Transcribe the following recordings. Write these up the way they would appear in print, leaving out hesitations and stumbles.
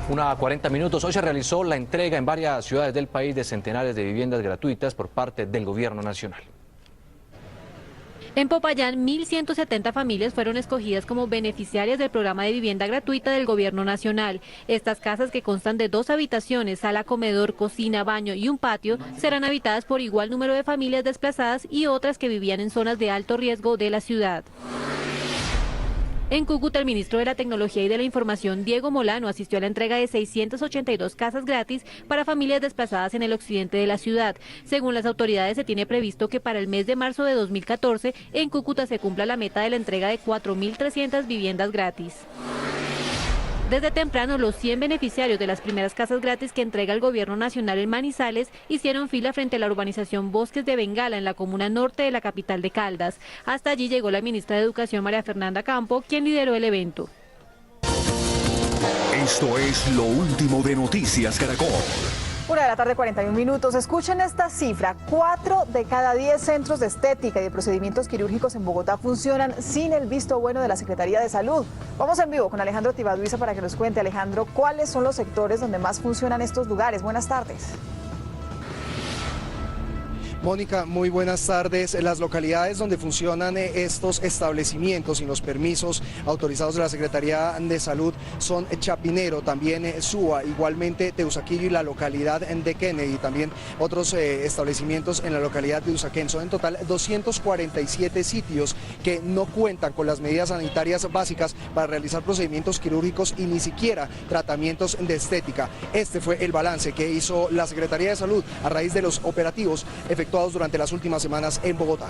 1:40. Hoy se realizó la entrega en varias ciudades del país de centenares de viviendas gratuitas por parte del Gobierno Nacional. En Popayán, 1.170 familias fueron escogidas como beneficiarias del programa de vivienda gratuita del Gobierno Nacional. Estas casas, que constan de 2 habitaciones, sala, comedor, cocina, baño y un patio, serán habitadas por igual número de familias desplazadas y otras que vivían en zonas de alto riesgo de la ciudad. En Cúcuta, el ministro de la Tecnología y de la Información, Diego Molano, asistió a la entrega de 682 casas gratis para familias desplazadas en el occidente de la ciudad. Según las autoridades, se tiene previsto que para el mes de marzo de 2014 en Cúcuta se cumpla la meta de la entrega de 4.300 viviendas gratis. Desde temprano, los 100 beneficiarios de las primeras casas gratis que entrega el Gobierno Nacional en Manizales hicieron fila frente a la urbanización Bosques de Bengala, en la comuna norte de la capital de Caldas. Hasta allí llegó la ministra de Educación, María Fernanda Campo, quien lideró el evento. Esto es lo último de Noticias Caracol. 1:41. Escuchen esta cifra: 4 de cada 10 centros de estética y de procedimientos quirúrgicos en Bogotá funcionan sin el visto bueno de la Secretaría de Salud. Vamos en vivo con Alejandro Tibaduiza para que nos cuente. Alejandro, ¿cuáles son los sectores donde más funcionan estos lugares? Buenas tardes. Mónica, muy buenas tardes. Las localidades donde funcionan estos establecimientos y los permisos autorizados de la Secretaría de Salud son Chapinero, también Suba, igualmente Teusaquillo y la localidad de Kennedy, también otros establecimientos en la localidad de Usaquén. Son en total 247 sitios que no cuentan con las medidas sanitarias básicas para realizar procedimientos quirúrgicos y ni siquiera tratamientos de estética. Este fue el balance que hizo la Secretaría de Salud a raíz de los operativos efectuados durante las últimas semanas en Bogotá.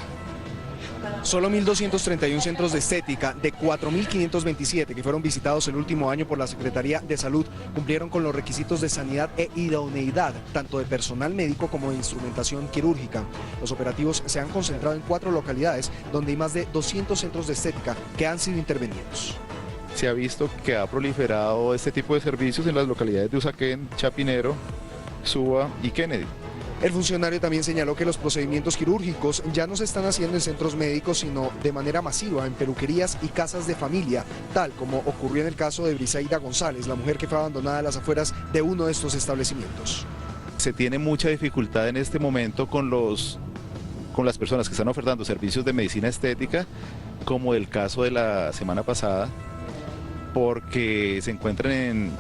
Solo 1.231 centros de estética de 4.527 que fueron visitados el último año por la Secretaría de Salud cumplieron con los requisitos de sanidad e idoneidad, tanto de personal médico como de instrumentación quirúrgica. Los operativos se han concentrado en 4 localidades donde hay más de 200 centros de estética que han sido intervenidos. Se ha visto que ha proliferado este tipo de servicios en las localidades de Usaquén, Chapinero, Suba y Kennedy. El funcionario también señaló que los procedimientos quirúrgicos ya no se están haciendo en centros médicos, sino de manera masiva en peluquerías y casas de familia, tal como ocurrió en el caso de Briseida González, la mujer que fue abandonada a las afueras de uno de estos establecimientos. Se tiene mucha dificultad en este momento con las personas que están ofertando servicios de medicina estética, como el caso de la semana pasada, porque se encuentran en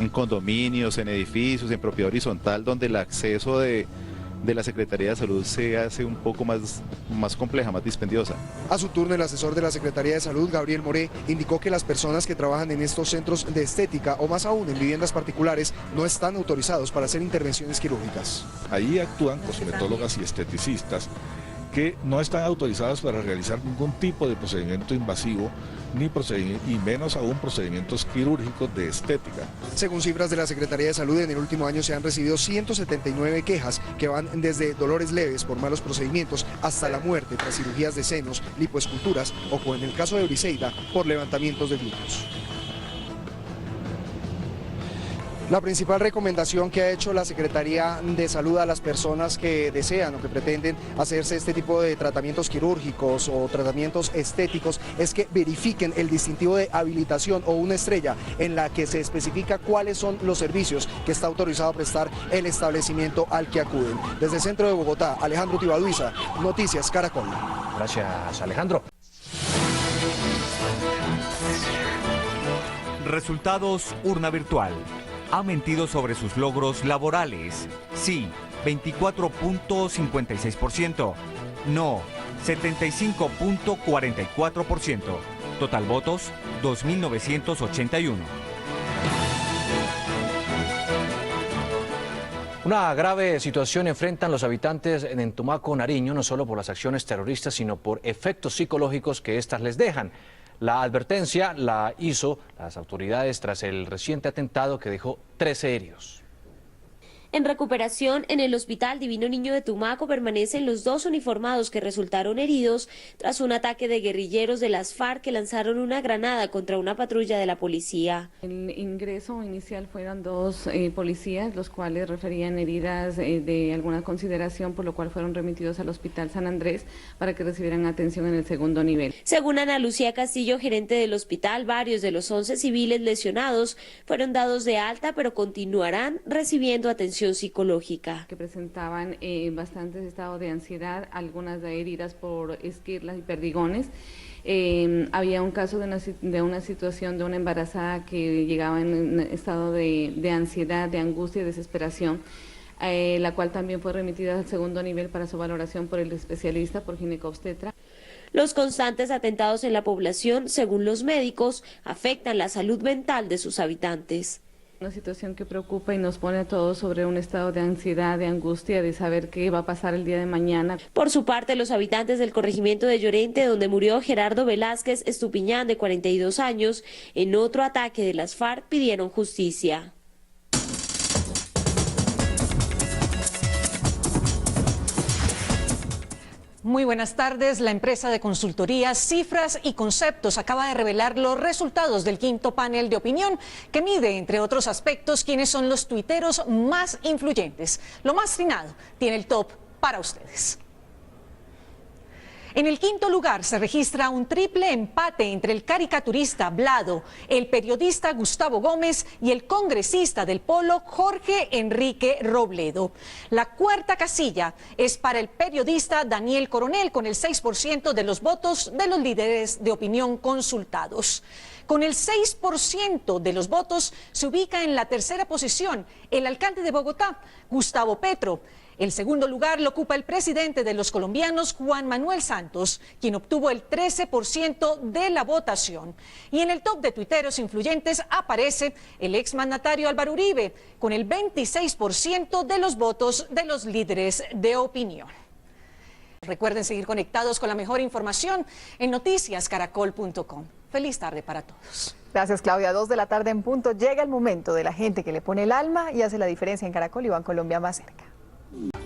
condominios, en edificios, en propiedad horizontal, donde el acceso de la Secretaría de Salud se hace un poco más compleja, más dispendiosa. A su turno, el asesor de la Secretaría de Salud, Gabriel Moré, indicó que las personas que trabajan en estos centros de estética, o más aún en viviendas particulares, no están autorizados para hacer intervenciones quirúrgicas. Ahí actúan cosmetólogas y esteticistas que no están autorizadas para realizar ningún tipo de procedimiento invasivo, y menos aún procedimientos quirúrgicos de estética. Según cifras de la Secretaría de Salud, en el último año se han recibido 179 quejas que van desde dolores leves por malos procedimientos hasta la muerte tras cirugías de senos, lipoesculturas o, como en el caso de Briseida, por levantamientos de glúteos. La principal recomendación que ha hecho la Secretaría de Salud a las personas que desean o que pretenden hacerse este tipo de tratamientos quirúrgicos o tratamientos estéticos es que verifiquen el distintivo de habilitación o una estrella en la que se especifica cuáles son los servicios que está autorizado a prestar el establecimiento al que acuden. Desde el centro de Bogotá, Alejandro Tibaduiza, Noticias Caracol. Gracias, Alejandro. Resultados urna virtual. Ha mentido sobre sus logros laborales. Sí, 24.56%. No, 75.44%. Total votos, 2.981. Una grave situación enfrentan los habitantes en Tumaco, Nariño, no solo por las acciones terroristas, sino por efectos psicológicos que éstas les dejan. La advertencia la hizo las autoridades tras el reciente atentado que dejó 13 heridos. En recuperación, en el Hospital Divino Niño de Tumaco permanecen los 2 uniformados que resultaron heridos tras un ataque de guerrilleros de las FARC que lanzaron una granada contra una patrulla de la policía. El ingreso inicial fueron 2 policías, los cuales referían heridas de alguna consideración, por lo cual fueron remitidos al Hospital San Andrés para que recibieran atención en el segundo nivel. Según Ana Lucía Castillo, gerente del hospital, varios de los 11 civiles lesionados fueron dados de alta, pero continuarán recibiendo atención psicológica. Que presentaban bastantes estados de ansiedad, algunas de heridas por esquirlas y perdigones. Había un caso de una situación de una embarazada que llegaba en un estado de ansiedad, de angustia y desesperación, la cual también fue remitida al segundo nivel para su valoración por el especialista, por ginecobstetra. Los constantes atentados en la población, según los médicos, afectan la salud mental de sus habitantes. Una situación que preocupa y nos pone a todos sobre un estado de ansiedad, de angustia, de saber qué va a pasar el día de mañana. Por su parte, los habitantes del corregimiento de Llorente, donde murió Gerardo Velázquez Estupiñán, de 42 años, en otro ataque de las FARC, pidieron justicia. Muy buenas tardes. La empresa de consultoría Cifras y Conceptos acaba de revelar los resultados del 5º panel de opinión que mide, entre otros aspectos, quiénes son los tuiteros más influyentes. Lo más trinado tiene el top para ustedes. En el 5º lugar se registra un triple empate entre el caricaturista Vlado, el periodista Gustavo Gómez y el congresista del Polo Jorge Enrique Robledo. La 4ª casilla es para el periodista Daniel Coronel, con el 6% de los votos de los líderes de opinión consultados. Con el 6% de los votos se ubica en la 3ª posición el alcalde de Bogotá, Gustavo Petro. El segundo lugar lo ocupa el presidente de los colombianos, Juan Manuel Santos, quien obtuvo el 13% de la votación. Y en el top de tuiteros influyentes aparece el exmandatario Álvaro Uribe, con el 26% de los votos de los líderes de opinión. Recuerden seguir conectados con la mejor información en noticiascaracol.com. Feliz tarde para todos. Gracias, Claudia. 2 de la tarde en punto. Llega el momento de la gente que le pone el alma y hace la diferencia en Caracol y Bancolombia más cerca.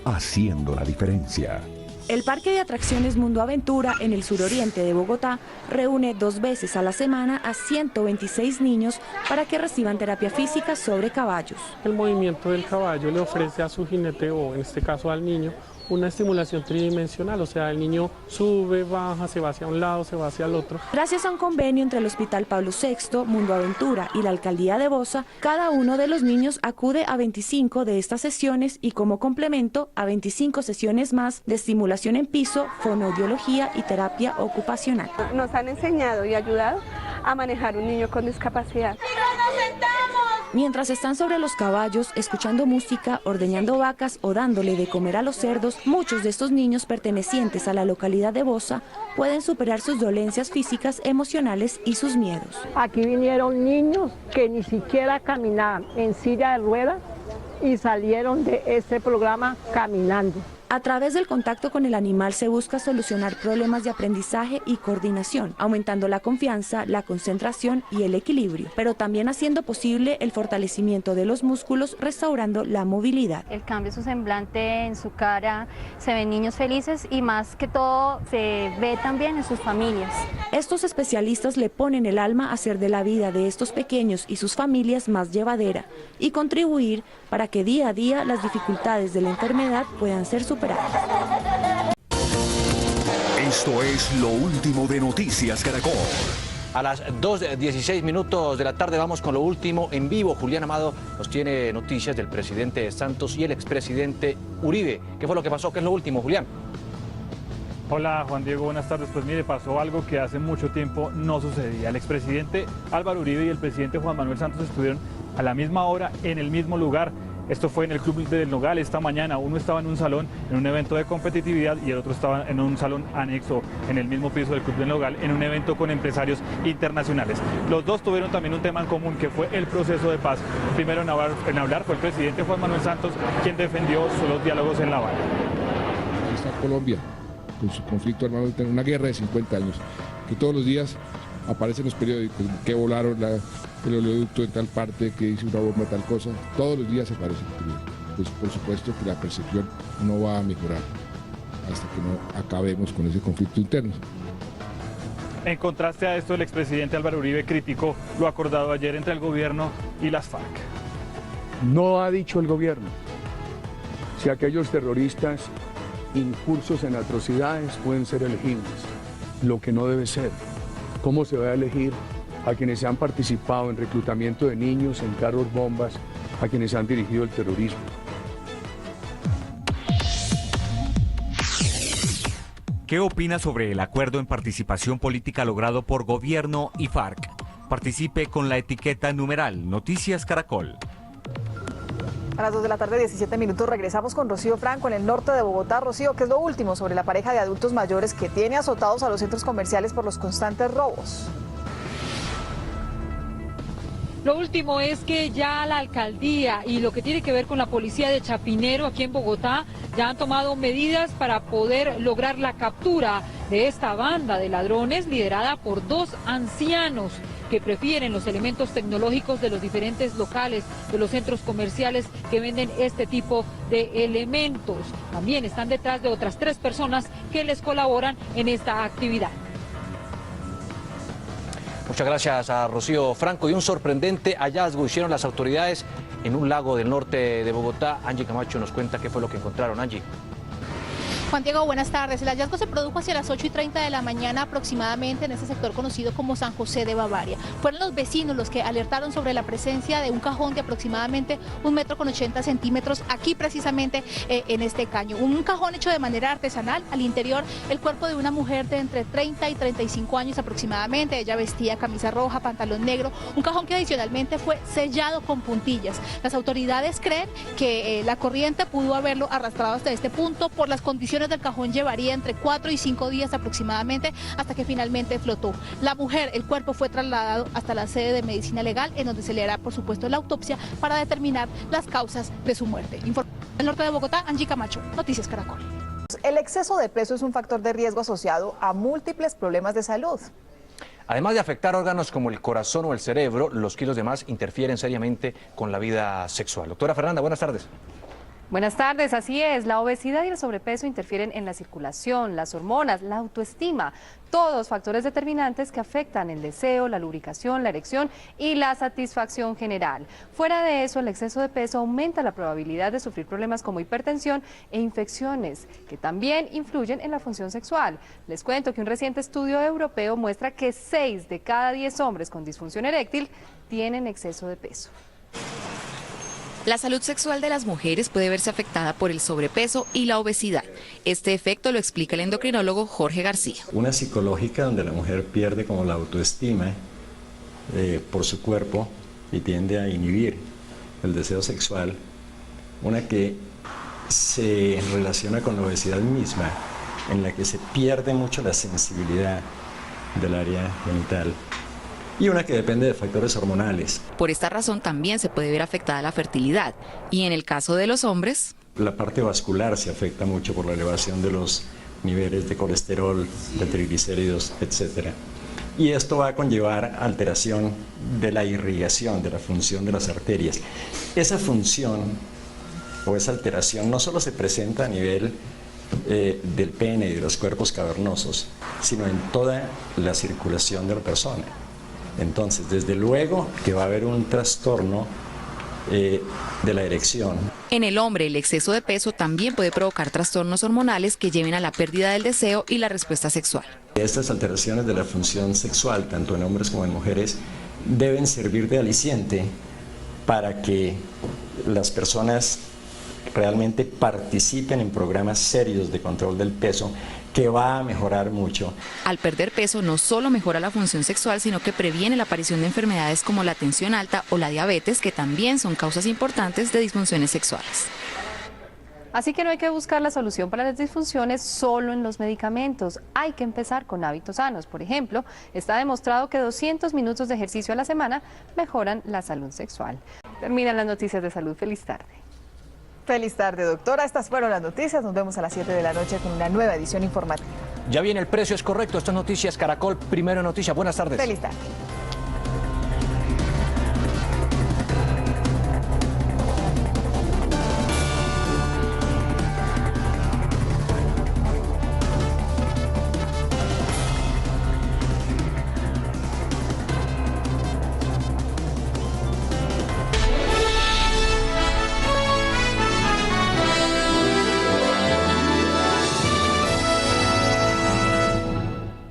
Haciendo la diferencia. El Parque de Atracciones Mundo Aventura en el suroriente de Bogotá reúne 2 veces a la semana a 126 niños para que reciban terapia física sobre caballos. El movimiento del caballo le ofrece a su jinete, o en este caso al niño, una estimulación tridimensional, o sea, el niño sube, baja, se va hacia un lado, se va hacia el otro. Gracias a un convenio entre el Hospital Pablo VI, Mundo Aventura y la Alcaldía de Bosa, cada uno de los niños acude a 25 de estas sesiones y como complemento a 25 sesiones más de estimulación en piso, fonoaudiología y terapia ocupacional. Nos han enseñado y ayudado a manejar un niño con discapacidad. Mientras están sobre los caballos, escuchando música, ordeñando vacas o dándole de comer a los cerdos, muchos de estos niños pertenecientes a la localidad de Bosa pueden superar sus dolencias físicas, emocionales y sus miedos. Aquí vinieron niños que ni siquiera caminaban, en silla de ruedas, y salieron de este programa caminando. A través del contacto con el animal se busca solucionar problemas de aprendizaje y coordinación, aumentando la confianza, la concentración y el equilibrio, pero también haciendo posible el fortalecimiento de los músculos, restaurando la movilidad. El cambio de su semblante, en su cara, se ven niños felices y más que todo se ve también en sus familias. Estos especialistas le ponen el alma a hacer de la vida de estos pequeños y sus familias más llevadera y contribuir para que día a día las dificultades de la enfermedad puedan ser superadas. Esto es lo último de Noticias Caracol. A las 2:16 de la tarde vamos con lo último en vivo. Julián Amado nos tiene noticias del presidente Santos y el expresidente Uribe. ¿Qué fue lo que pasó? ¿Qué es lo último, Julián? Hola Juan Diego, buenas tardes. Pues mire, pasó algo que hace mucho tiempo no sucedía. El expresidente Álvaro Uribe y el presidente Juan Manuel Santos estuvieron a la misma hora en el mismo lugar. Esto fue en el Club del Nogal esta mañana. Uno estaba en un salón en un evento de competitividad y el otro estaba en un salón anexo en el mismo piso del Club del Nogal en un evento con empresarios internacionales. Los dos tuvieron también un tema en común, que fue el proceso de paz. Primero en hablar fue el presidente Juan Manuel Santos, quien defendió los diálogos en La Habana. Está Colombia con su conflicto armado, en una guerra de 50 años, que todos los días aparecen los periódicos, que volaron el oleoducto en tal parte, que hizo una bomba tal cosa, todos los días aparece. pues por supuesto que la percepción no va a mejorar hasta que no acabemos con ese conflicto interno. En contraste a esto, el expresidente Álvaro Uribe criticó lo acordado ayer entre el gobierno y las FARC. No ha dicho el gobierno si aquellos terroristas incursos en atrocidades pueden ser elegibles, lo que no debe ser. ¿Cómo se va a elegir a quienes han participado en reclutamiento de niños, en carros bombas, a quienes han dirigido el terrorismo? ¿Qué opina sobre el acuerdo en participación política logrado por gobierno y FARC? Participe con la etiqueta numeral Noticias Caracol. A las 2 de la tarde, 17 minutos, regresamos con Rocío Franco en el norte de Bogotá. Rocío, ¿qué es lo último sobre la pareja de adultos mayores que tiene azotados a los centros comerciales por los constantes robos? Lo último es que ya la alcaldía y lo que tiene que ver con la policía de Chapinero aquí en Bogotá ya han tomado medidas para poder lograr la captura de esta banda de ladrones liderada por 2 ancianos que prefieren los elementos tecnológicos de los diferentes locales, de los centros comerciales que venden este tipo de elementos. También están detrás de otras 3 personas que les colaboran en esta actividad. Muchas gracias a Rocío Franco. Y un sorprendente hallazgo hicieron las autoridades en un lago del norte de Bogotá. Angie Camacho nos cuenta qué fue lo que encontraron. Angie. Juan Diego, buenas tardes. El hallazgo se produjo hacia las 8:30 de la mañana aproximadamente en este sector conocido como San José de Bavaria. Fueron los vecinos los que alertaron sobre la presencia de un cajón de aproximadamente 1,80 m aquí precisamente en este caño. Un cajón hecho de manera artesanal, al interior el cuerpo de una mujer de entre 30 y 35 años aproximadamente. Ella vestía camisa roja, pantalón negro, un cajón que adicionalmente fue sellado con puntillas. Las autoridades creen que la corriente pudo haberlo arrastrado hasta este punto. Por las condiciones del cajón llevaría entre 4 y 5 días aproximadamente hasta que finalmente flotó. La mujer, el cuerpo fue trasladado hasta la sede de medicina legal en donde se le hará por supuesto la autopsia para determinar las causas de su muerte. Del norte de Bogotá, Angie Camacho, Noticias Caracol. El exceso de peso es un factor de riesgo asociado a múltiples problemas de salud. Además de afectar órganos como el corazón o el cerebro, los kilos de más interfieren seriamente con la vida sexual. Doctora Fernanda, buenas tardes. Buenas tardes, así es, la obesidad y el sobrepeso interfieren en la circulación, las hormonas, la autoestima, todos factores determinantes que afectan el deseo, la lubricación, la erección y la satisfacción general. Fuera de eso, el exceso de peso aumenta la probabilidad de sufrir problemas como hipertensión e infecciones, que también influyen en la función sexual. Les cuento que un reciente estudio europeo muestra que 6 de cada 10 hombres con disfunción eréctil tienen exceso de peso. La salud sexual de las mujeres puede verse afectada por el sobrepeso y la obesidad. Este efecto lo explica el endocrinólogo Jorge García. Una psicológica donde la mujer pierde como la autoestima por su cuerpo y tiende a inhibir el deseo sexual. Una que se relaciona con la obesidad misma, en la que se pierde mucho la sensibilidad del área genital. Y una que depende de factores hormonales. Por esta razón también se puede ver afectada la fertilidad. Y en el caso de los hombres, la parte vascular se afecta mucho por la elevación de los niveles de colesterol, de triglicéridos, etc. Y esto va a conllevar alteración de la irrigación, de la función de las arterias. Esa función o esa alteración no solo se presenta a nivel del pene y de los cuerpos cavernosos, sino en toda la circulación de la persona. Entonces, desde luego que va a haber un trastorno de la erección. En el hombre, el exceso de peso también puede provocar trastornos hormonales que lleven a la pérdida del deseo y la respuesta sexual. Estas alteraciones de la función sexual, tanto en hombres como en mujeres, deben servir de aliciente para que las personas realmente participen en programas serios de control del peso, que va a mejorar mucho. Al perder peso no solo mejora la función sexual, sino que previene la aparición de enfermedades como la tensión alta o la diabetes, que también son causas importantes de disfunciones sexuales. Así que no hay que buscar la solución para las disfunciones solo en los medicamentos. Hay que empezar con hábitos sanos. Por ejemplo, está demostrado que 200 minutos de ejercicio a la semana mejoran la salud sexual. Terminan las noticias de salud. Feliz tarde. Feliz tarde, doctora. Estas fueron las noticias. Nos vemos a las 7 de la noche con una nueva edición informativa. Ya viene El Precio es Correcto. Estas noticias Caracol, Primero Noticias. Buenas tardes. Feliz tarde.